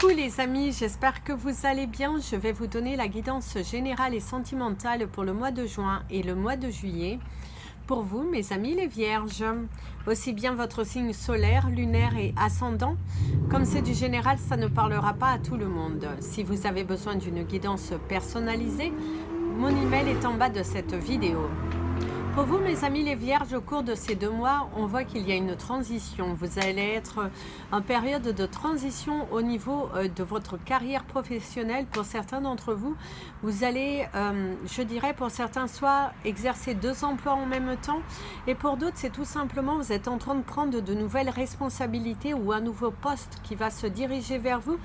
Coucou les amis, j'espère que vous allez bien. Je vais vous donner la guidance générale et sentimentale pour le mois de juin et le mois de juillet. Pour vous, mes amis les vierges, aussi bien votre signe solaire, lunaire et ascendant. Comme c'est du général, ça ne parlera pas à tout le monde. Si vous avez besoin d'une guidance personnalisée, mon email est en bas de cette vidéo. Pour vous, mes amis les vierges, au cours de ces 2 mois, on voit qu'il y a une transition. Vous allez être en période de transition au niveau de votre carrière professionnelle. Pour certains d'entre vous, vous allez, je dirais pour certains, soit exercer 2 emplois en même temps. Et pour d'autres, c'est tout simplement, vous êtes en train de prendre de nouvelles responsabilités ou un nouveau poste qui va se diriger vers vous.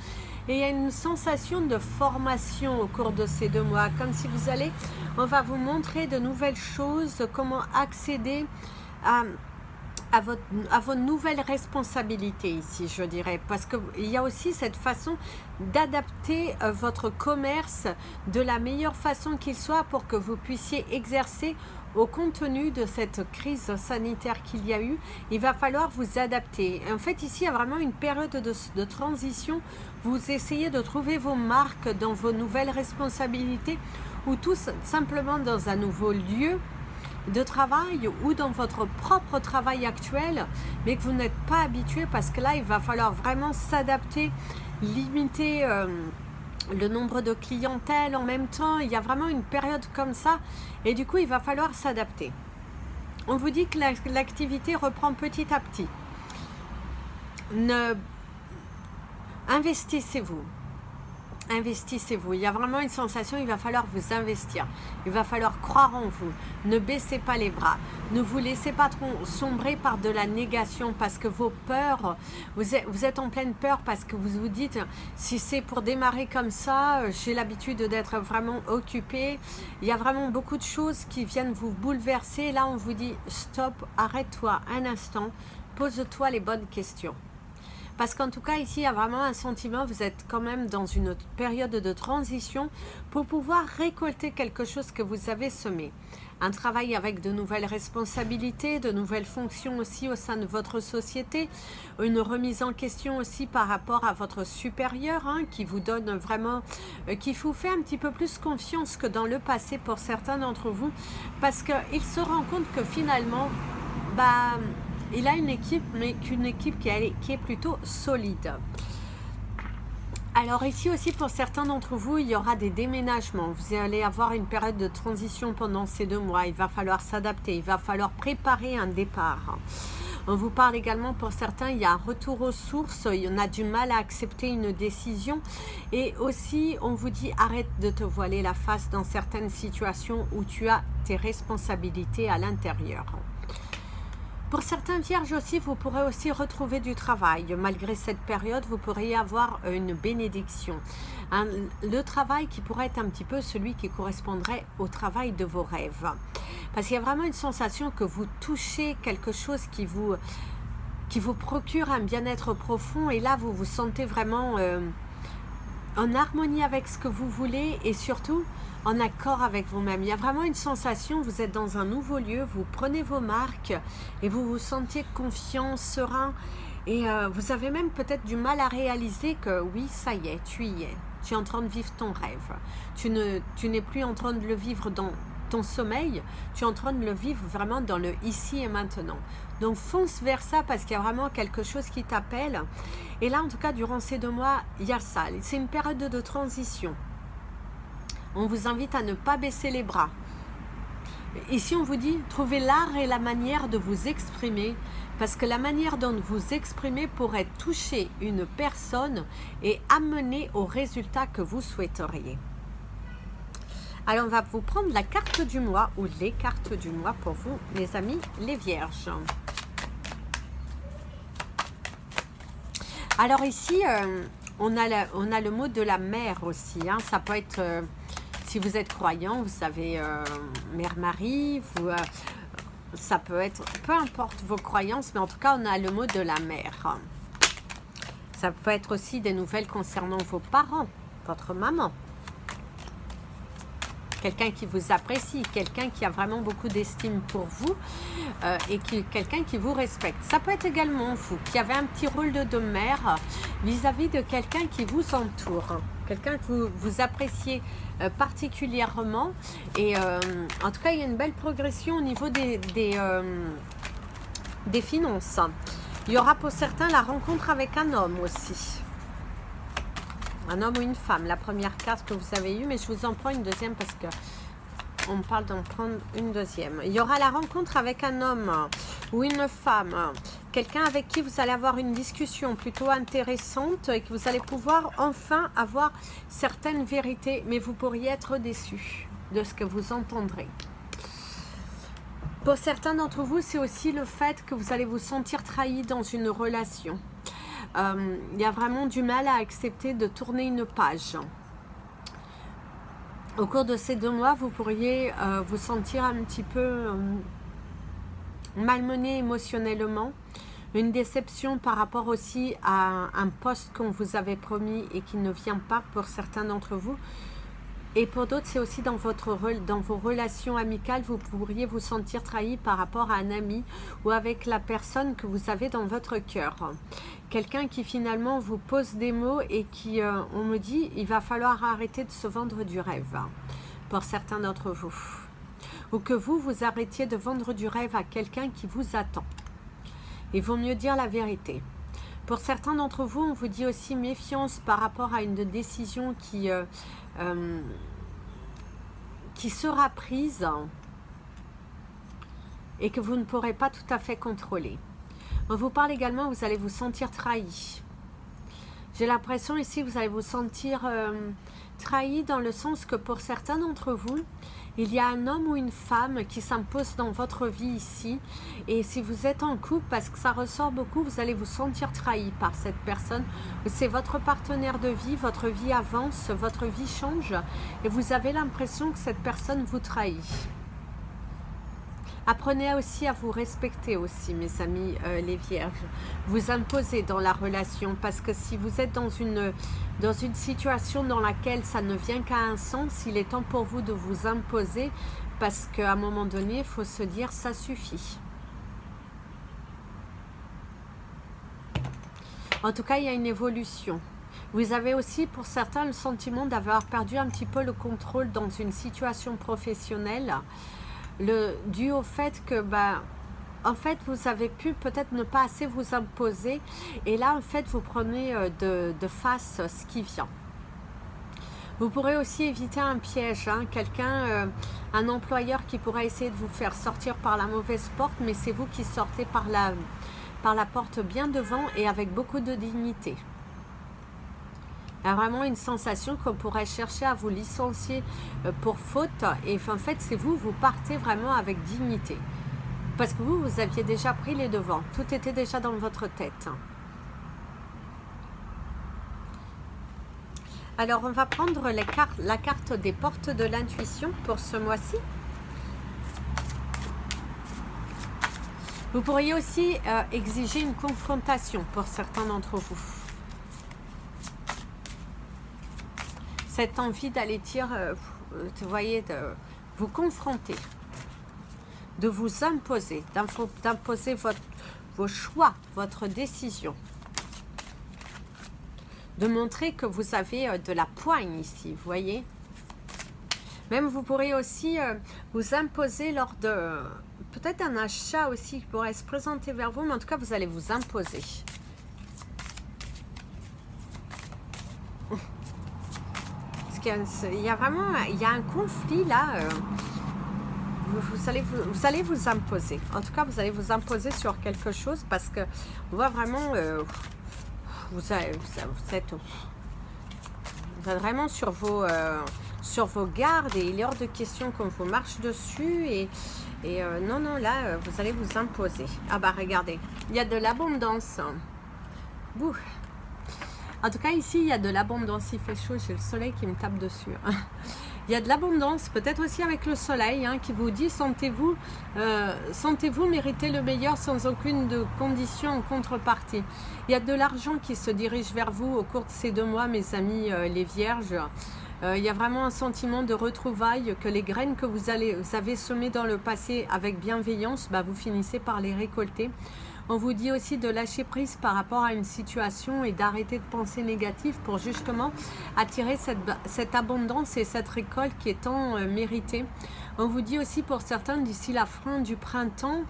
Et il y a une sensation de formation au cours de ces 2 mois, comme si vous allez, on va vous montrer de nouvelles choses, comment accéder à vos nouvelles responsabilités ici, je dirais, parce qu'il y a aussi cette façon d'adapter votre commerce de la meilleure façon qu'il soit pour que vous puissiez exercer au contenu de cette crise sanitaire qu'il y a eu. Il va falloir vous adapter. En fait, ici, il y a vraiment une période de transition. Vous essayez de trouver vos marques dans vos nouvelles responsabilités ou tout simplement dans un nouveau lieu de travail ou dans votre propre travail actuel, mais que vous n'êtes pas habitué, parce que là, il va falloir vraiment s'adapter, limiter le nombre de clientèle en même temps. Il y a vraiment une période comme ça et du coup, il va falloir s'adapter. On vous dit que l'activité reprend petit à petit. Investissez-vous. Investissez-vous. Il y a vraiment une sensation, il va falloir vous investir. Il va falloir croire en vous. Ne baissez pas les bras. Ne vous laissez pas trop sombrer par de la négation, parce que vos peurs, vous êtes en pleine peur parce que vous vous dites, si c'est pour démarrer comme ça, j'ai l'habitude d'être vraiment occupée. Il y a vraiment beaucoup de choses qui viennent vous bouleverser. Là, on vous dit, stop, arrête-toi un instant, pose-toi les bonnes questions. Parce qu'en tout cas, ici, il y a vraiment un sentiment, vous êtes quand même dans une période de transition pour pouvoir récolter quelque chose que vous avez semé. Un travail avec de nouvelles responsabilités, de nouvelles fonctions aussi au sein de votre société, une remise en question aussi par rapport à votre supérieur, qui vous donne vraiment, qui vous fait un petit peu plus confiance que dans le passé pour certains d'entre vous, parce qu'il se rend compte que finalement, il a une équipe, mais qu'une équipe qui est plutôt solide. Alors ici aussi, pour certains d'entre vous, il y aura des déménagements. Vous allez avoir une période de transition pendant ces 2 mois. Il va falloir s'adapter, il va falloir préparer un départ. On vous parle également, pour certains, il y a un retour aux sources. Il y en a du mal à accepter une décision. Et aussi, on vous dit, arrête de te voiler la face dans certaines situations où tu as tes responsabilités à l'intérieur. Pour certains vierges aussi, vous pourrez aussi retrouver du travail. Malgré cette période, vous pourriez avoir une bénédiction. Le travail qui pourrait être un petit peu celui qui correspondrait au travail de vos rêves. Parce qu'il y a vraiment une sensation que vous touchez quelque chose qui vous procure un bien-être profond. Et là, vous vous sentez vraiment en harmonie avec ce que vous voulez et surtout en accord avec vous-même. Il y a vraiment une sensation, vous êtes dans un nouveau lieu, vous prenez vos marques et vous vous sentiez confiant, serein, et vous avez même peut-être du mal à réaliser que oui, ça y est, tu y es. Tu es en train de vivre ton rêve. Tu n'es plus en train de le vivre dans ton sommeil, tu es en train de le vivre vraiment dans le ici et maintenant. Donc fonce vers ça, parce qu'il y a vraiment quelque chose qui t'appelle. Et là, en tout cas, durant ces 2 mois, il y a ça. C'est une période de transition. On vous invite à ne pas baisser les bras. Ici, on vous dit, trouvez l'art et la manière de vous exprimer, parce que la manière dont vous exprimez pourrait toucher une personne et amener au résultat que vous souhaiteriez. Alors, on va vous prendre la carte du mois, ou les cartes du mois pour vous, les amis, les vierges. Alors ici, on a le mot de la mer aussi. Ça peut être... si vous êtes croyant, vous savez, Mère Marie, ça peut être, peu importe vos croyances, mais en tout cas, on a le mot de la mer. Ça peut être aussi des nouvelles concernant vos parents, votre maman. quelqu'un qui vous apprécie, quelqu'un qui a vraiment beaucoup d'estime pour vous et quelqu'un qui vous respecte. Ça peut être également vous qui avez un petit rôle de mère vis-à-vis de quelqu'un qui vous entoure, quelqu'un que vous appréciez particulièrement. Et en tout cas, il y a une belle progression au niveau des finances. Il y aura pour certains la rencontre avec un homme aussi. Un homme ou une femme, la première carte que vous avez eue, mais je vous en prends une deuxième parce que on me parle d'en prendre une deuxième. Il y aura la rencontre avec un homme ou une femme, quelqu'un avec qui vous allez avoir une discussion plutôt intéressante et que vous allez pouvoir enfin avoir certaines vérités, mais vous pourriez être déçu de ce que vous entendrez. Pour certains d'entre vous, c'est aussi le fait que vous allez vous sentir trahi dans une relation. Il y a vraiment du mal à accepter de tourner une page. Au cours de ces 2 mois, vous pourriez vous sentir un petit peu malmené émotionnellement. Une déception par rapport aussi à un poste qu'on vous avait promis et qui ne vient pas pour certains d'entre vous. Et pour d'autres, c'est aussi dans vos relations amicales, vous pourriez vous sentir trahi par rapport à un ami ou avec la personne que vous avez dans votre cœur. Quelqu'un qui finalement vous pose des mots et qui, on me dit, il va falloir arrêter de se vendre du rêve pour certains d'entre vous. Ou que vous arrêtiez de vendre du rêve à quelqu'un qui vous attend. Il vaut mieux dire la vérité. Pour certains d'entre vous, on vous dit aussi méfiance par rapport à une décision qui sera prise et que vous ne pourrez pas tout à fait contrôler. On vous parle également, vous allez vous sentir trahi. J'ai l'impression ici que vous allez vous sentir trahi dans le sens que pour certains d'entre vous, il y a un homme ou une femme qui s'impose dans votre vie ici. Et si vous êtes en couple, parce que ça ressort beaucoup, vous allez vous sentir trahi par cette personne. C'est votre partenaire de vie, votre vie avance, votre vie change. Et vous avez l'impression que cette personne vous trahit. Apprenez aussi à vous respecter aussi, mes amis les vierges. Vous imposez dans la relation, parce que si vous êtes dans une situation dans laquelle ça ne vient qu'à un sens, il est temps pour vous de vous imposer, parce qu'à un moment donné, il faut se dire ça suffit. En tout cas, il y a une évolution. Vous avez aussi pour certains le sentiment d'avoir perdu un petit peu le contrôle dans une situation professionnelle. Dû au fait que en fait vous avez pu peut-être ne pas assez vous imposer et là en fait vous prenez de face ce qui vient. Vous pourrez aussi éviter un piège, quelqu'un, un employeur qui pourrait essayer de vous faire sortir par la mauvaise porte, mais c'est vous qui sortez par la porte bien devant et avec beaucoup de dignité. Il y a vraiment une sensation qu'on pourrait chercher à vous licencier pour faute. Et en fait, c'est vous partez vraiment avec dignité. Parce que vous aviez déjà pris les devants. Tout était déjà dans votre tête. Alors, on va prendre la carte des portes de l'intuition pour ce mois-ci. Vous pourriez aussi exiger une confrontation pour certains d'entre vous. Cette envie d'aller vous voyez, de vous confronter, de vous imposer, d'imposer vos choix, votre décision. De montrer que vous avez de la poigne ici, vous voyez. Même vous pourrez aussi vous imposer lors de peut-être un achat aussi qui pourrait se présenter vers vous, mais en tout cas vous allez vous imposer. Il y a vraiment un conflit là. Vous allez vous imposer. En tout cas, vous allez vous imposer sur quelque chose parce que on voit vraiment vous êtes vraiment sur vos gardes et il est hors de question qu'on vous marche dessus et non, là, vous allez vous imposer. Ah bah regardez, il y a de l'abondance. Bouh. En tout cas, ici, il y a de l'abondance. Il fait chaud, j'ai le soleil qui me tape dessus. Il y a de l'abondance, peut-être aussi avec le soleil, qui vous dit, sentez-vous mériter le meilleur sans aucune condition en contrepartie. Il y a de l'argent qui se dirige vers vous au cours de ces 2 mois, mes amis les vierges. Il y a vraiment un sentiment de retrouvailles, que les graines que vous avez semées dans le passé avec bienveillance, vous finissez par les récolter. On vous dit aussi de lâcher prise par rapport à une situation et d'arrêter de penser négatif pour justement attirer cette abondance et cette récolte qui est tant méritée. On vous dit aussi pour certains, d'ici la fin du printemps,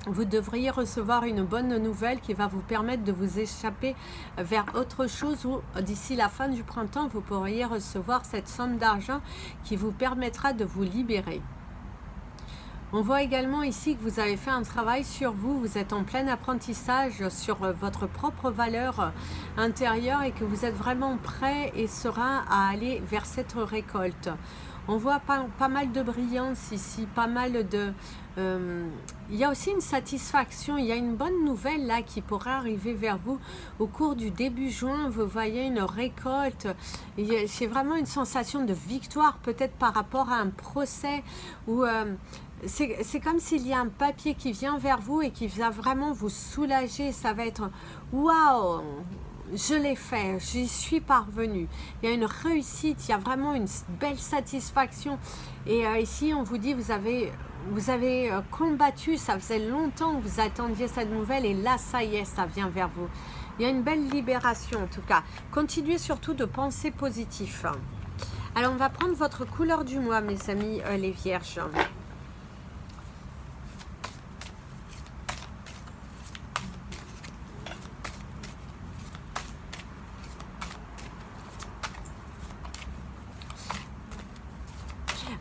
vous devriez recevoir une bonne nouvelle qui va vous permettre de vous échapper vers autre chose, ou d'ici la fin du printemps, vous pourriez recevoir cette somme d'argent qui vous permettra de vous libérer. On voit également ici que vous avez fait un travail sur vous, vous êtes en plein apprentissage sur votre propre valeur intérieure et que vous êtes vraiment prêt et serein à aller vers cette récolte. On voit pas mal de brillance ici, pas mal de... il y a aussi une satisfaction, il y a une bonne nouvelle là qui pourrait arriver vers vous au cours du début juin. Vous voyez une récolte, c'est vraiment une sensation de victoire peut-être par rapport à un procès ou... c'est comme s'il y a un papier qui vient vers vous et qui va vraiment vous soulager. Ça va être waouh, je l'ai fait, j'y suis parvenue. Il y a une réussite, il y a vraiment une belle satisfaction. Et ici, on vous dit, vous avez combattu, ça faisait longtemps que vous attendiez cette nouvelle et là, ça y est, ça vient vers vous. Il y a une belle libération en tout cas. Continuez surtout de penser positif. Alors, on va prendre votre couleur du mois, mes amis, les vierges.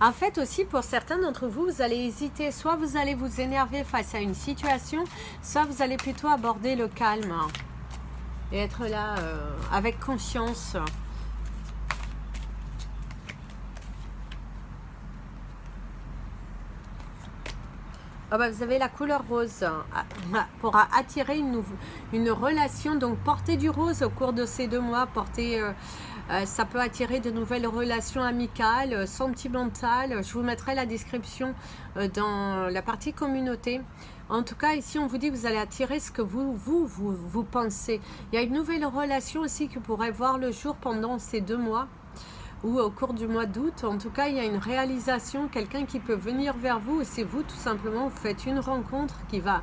En fait aussi, pour certains d'entre vous, vous allez hésiter. Soit vous allez vous énerver face à une situation, soit vous allez plutôt aborder le calme et être là avec conscience. Vous avez la couleur rose pour attirer une relation. Donc portez du rose au cours de ces 2 mois. Ça peut attirer de nouvelles relations amicales, sentimentales. Je vous mettrai la description dans la partie communauté. En tout cas, ici, on vous dit que vous allez attirer ce que vous pensez. Il y a une nouvelle relation aussi qui pourrait voir le jour pendant ces 2 mois ou au cours du mois d'août. En tout cas, il y a une réalisation, quelqu'un qui peut venir vers vous et c'est vous tout simplement, vous faites une rencontre qui va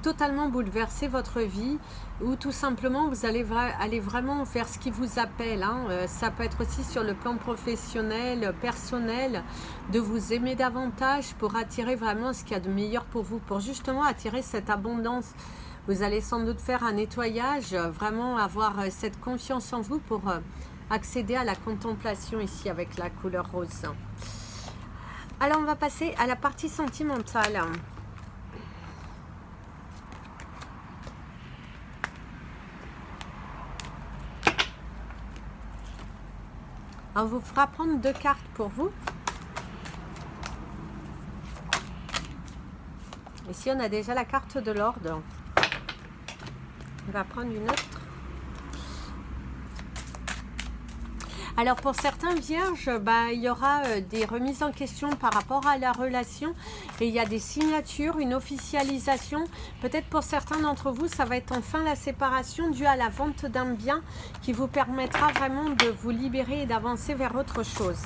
totalement bouleverser votre vie ou tout simplement vous allez aller vraiment vers ce qui vous appelle. Ça peut être aussi sur le plan professionnel, personnel, de vous aimer davantage pour attirer vraiment ce qu'il y a de meilleur pour vous, pour justement attirer cette abondance. Vous allez sans doute faire un nettoyage, vraiment avoir cette confiance en vous pour accéder à la contemplation ici avec la couleur rose. Alors on va passer à la partie sentimentale. On vous fera prendre 2 cartes pour vous. Ici, on a déjà la carte de l'ordre. On va prendre une autre. Alors, pour certains vierges, il y aura des remises en question par rapport à la relation. Et il y a des signatures, une officialisation. Peut-être pour certains d'entre vous, ça va être enfin la séparation due à la vente d'un bien qui vous permettra vraiment de vous libérer et d'avancer vers autre chose.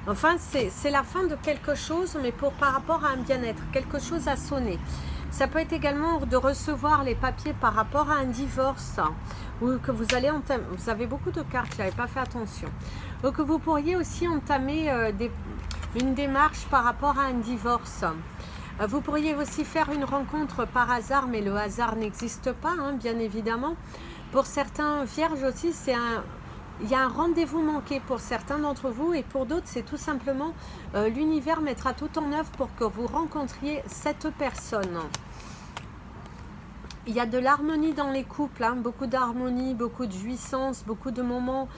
Enfin, c'est la fin de quelque chose, mais par rapport à un bien-être, quelque chose a sonné. Ça peut être également de recevoir les papiers par rapport à un divorce ou que vous allez entamer. Vous avez beaucoup de cartes, je n'avais pas fait attention. Ou que vous pourriez aussi entamer une démarche par rapport à un divorce. Vous pourriez aussi faire une rencontre par hasard, mais le hasard n'existe pas, bien évidemment. Pour certains vierges aussi, il y a un rendez-vous manqué pour certains d'entre vous et pour d'autres, c'est tout simplement l'univers mettra tout en œuvre pour que vous rencontriez cette personne. Il y a de l'harmonie dans les couples, beaucoup d'harmonie, beaucoup de jouissance, beaucoup de moments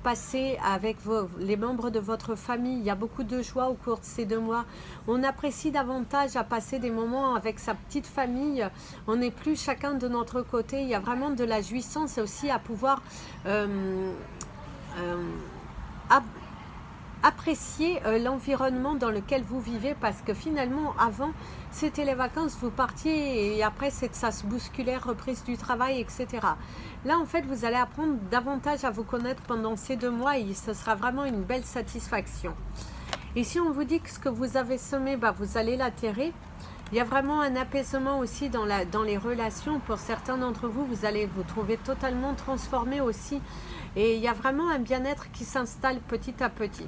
passés avec les membres de votre famille. Il y a beaucoup de joie au cours de ces 2 mois. On apprécie davantage à passer des moments avec sa petite famille. On n'est plus chacun de notre côté. Il y a vraiment de la jouissance aussi à pouvoir apprécier l'environnement dans lequel vous vivez, parce que finalement avant c'était les vacances, vous partiez et après ça se bousculait, reprise du travail, etc. Là en fait vous allez apprendre davantage à vous connaître pendant ces 2 mois et ce sera vraiment une belle satisfaction. Et si on vous dit que ce que vous avez semé, vous allez l'atterrir. Il y a vraiment un apaisement aussi dans les relations. Pour certains d'entre vous, vous allez vous trouver totalement transformé aussi. Et il y a vraiment un bien-être qui s'installe petit à petit.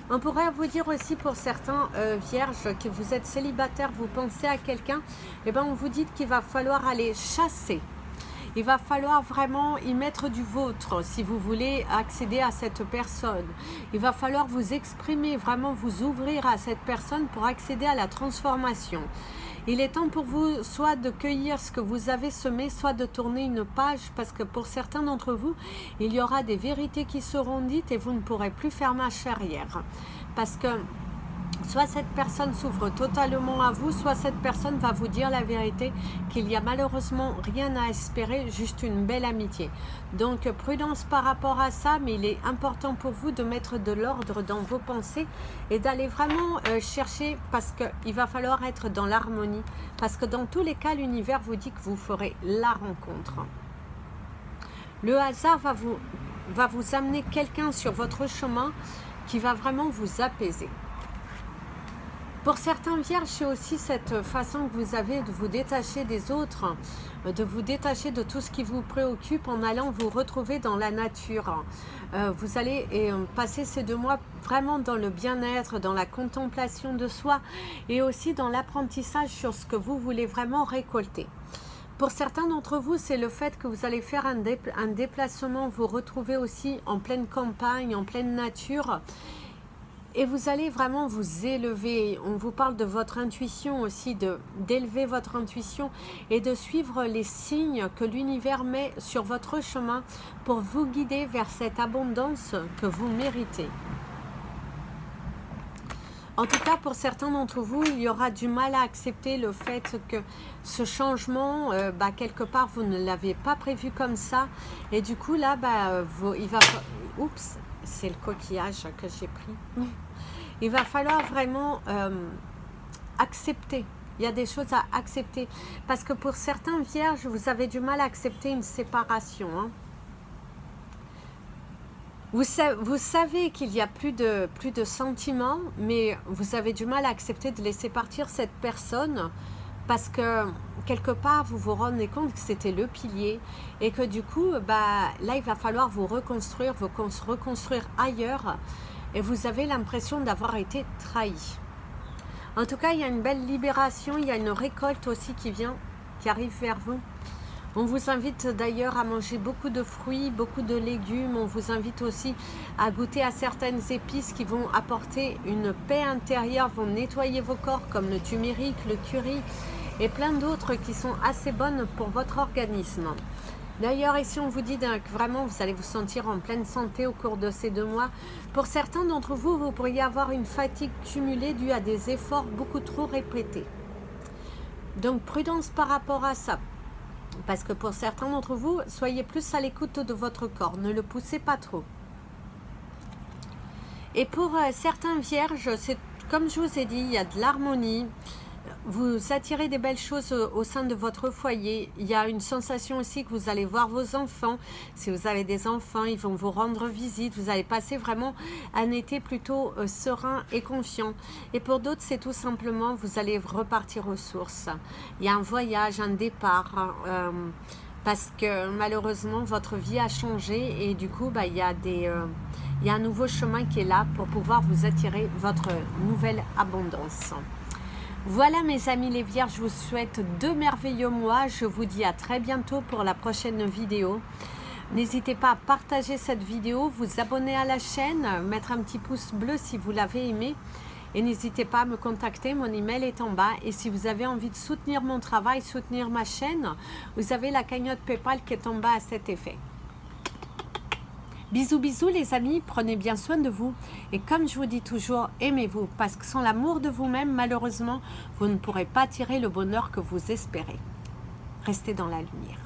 On pourrait vous dire aussi pour certains vierges que vous êtes célibataire, vous pensez à quelqu'un, et bien on vous dit qu'il va falloir aller chasser. Il va falloir vraiment y mettre du vôtre si vous voulez accéder à cette personne. Il va falloir vous exprimer, vraiment vous ouvrir à cette personne pour accéder à la transformation. Il est temps pour vous soit de cueillir ce que vous avez semé, soit de tourner une page, parce que pour certains d'entre vous, il y aura des vérités qui seront dites et vous ne pourrez plus faire marche arrière. Parce que soit cette personne s'ouvre totalement à vous, soit cette personne va vous dire la vérité, qu'il n'y a malheureusement rien à espérer, juste une belle amitié. Donc prudence par rapport à ça, mais il est important pour vous de mettre de l'ordre dans vos pensées et d'aller vraiment chercher, parce qu'il va falloir être dans l'harmonie, parce que dans tous les cas, l'univers vous dit que vous ferez la rencontre. Le hasard va vous amener quelqu'un sur votre chemin qui va vraiment vous apaiser. Pour certains vierges, c'est aussi cette façon que vous avez de vous détacher des autres, de vous détacher de tout ce qui vous préoccupe en allant vous retrouver dans la nature. Vous allez passer ces 2 mois vraiment dans le bien-être, dans la contemplation de soi et aussi dans l'apprentissage sur ce que vous voulez vraiment récolter. Pour certains d'entre vous, c'est le fait que vous allez faire un déplacement, vous retrouver aussi en pleine campagne, en pleine nature. Et vous allez vraiment vous élever. On vous parle de votre intuition aussi, d'élever votre intuition et de suivre les signes que l'univers met sur votre chemin pour vous guider vers cette abondance que vous méritez. En tout cas, pour certains d'entre vous, il y aura du mal à accepter le fait que ce changement, quelque part, vous ne l'avez pas prévu comme ça. Et du coup, là, il va... Oups, c'est le coquillage que j'ai pris. Il va falloir vraiment accepter. Il y a des choses à accepter. Parce que pour certains vierges, vous avez du mal à accepter une séparation. Hein. Vous savez qu'il y a plus de sentiments, mais vous avez du mal à accepter de laisser partir cette personne parce que quelque part, vous vous rendez compte que c'était le pilier et que du coup, là, il va falloir vous reconstruire ailleurs et vous avez l'impression d'avoir été trahi. En tout cas, il y a une belle libération, il y a une récolte aussi qui arrive vers vous. On vous invite d'ailleurs à manger beaucoup de fruits, beaucoup de légumes. On vous invite aussi à goûter à certaines épices qui vont apporter une paix intérieure, vont nettoyer vos corps comme le turmeric, le curry et plein d'autres qui sont assez bonnes pour votre organisme. D'ailleurs, ici, on vous dit que vraiment, vous allez vous sentir en pleine santé au cours de ces 2 mois. Pour certains d'entre vous, vous pourriez avoir une fatigue cumulée due à des efforts beaucoup trop répétés. Donc, prudence par rapport à ça. Parce que pour certains d'entre vous, soyez plus à l'écoute de votre corps. Ne le poussez pas trop. Et pour certains vierges, c'est comme je vous ai dit, il y a de l'harmonie. Vous attirez des belles choses au sein de votre foyer. Il y a une sensation aussi que vous allez voir vos enfants. Si vous avez des enfants, ils vont vous rendre visite. Vous allez passer vraiment un été plutôt serein et confiant. Et pour d'autres, c'est tout simplement, vous allez repartir aux sources. Il y a un voyage, un départ, parce que malheureusement, votre vie a changé. Et du coup, il y a un nouveau chemin qui est là pour pouvoir vous attirer votre nouvelle abondance. Voilà mes amis les vierges, je vous souhaite 2 merveilleux mois. Je vous dis à très bientôt pour la prochaine vidéo. N'hésitez pas à partager cette vidéo, vous abonner à la chaîne, mettre un petit pouce bleu si vous l'avez aimé. Et n'hésitez pas à me contacter, mon email est en bas. Et si vous avez envie de soutenir mon travail, soutenir ma chaîne, vous avez la cagnotte PayPal qui est en bas à cet effet. Bisous, bisous les amis, prenez bien soin de vous. Et comme je vous dis toujours, aimez-vous. Parce que sans l'amour de vous-même, malheureusement, vous ne pourrez pas tirer le bonheur que vous espérez. Restez dans la lumière.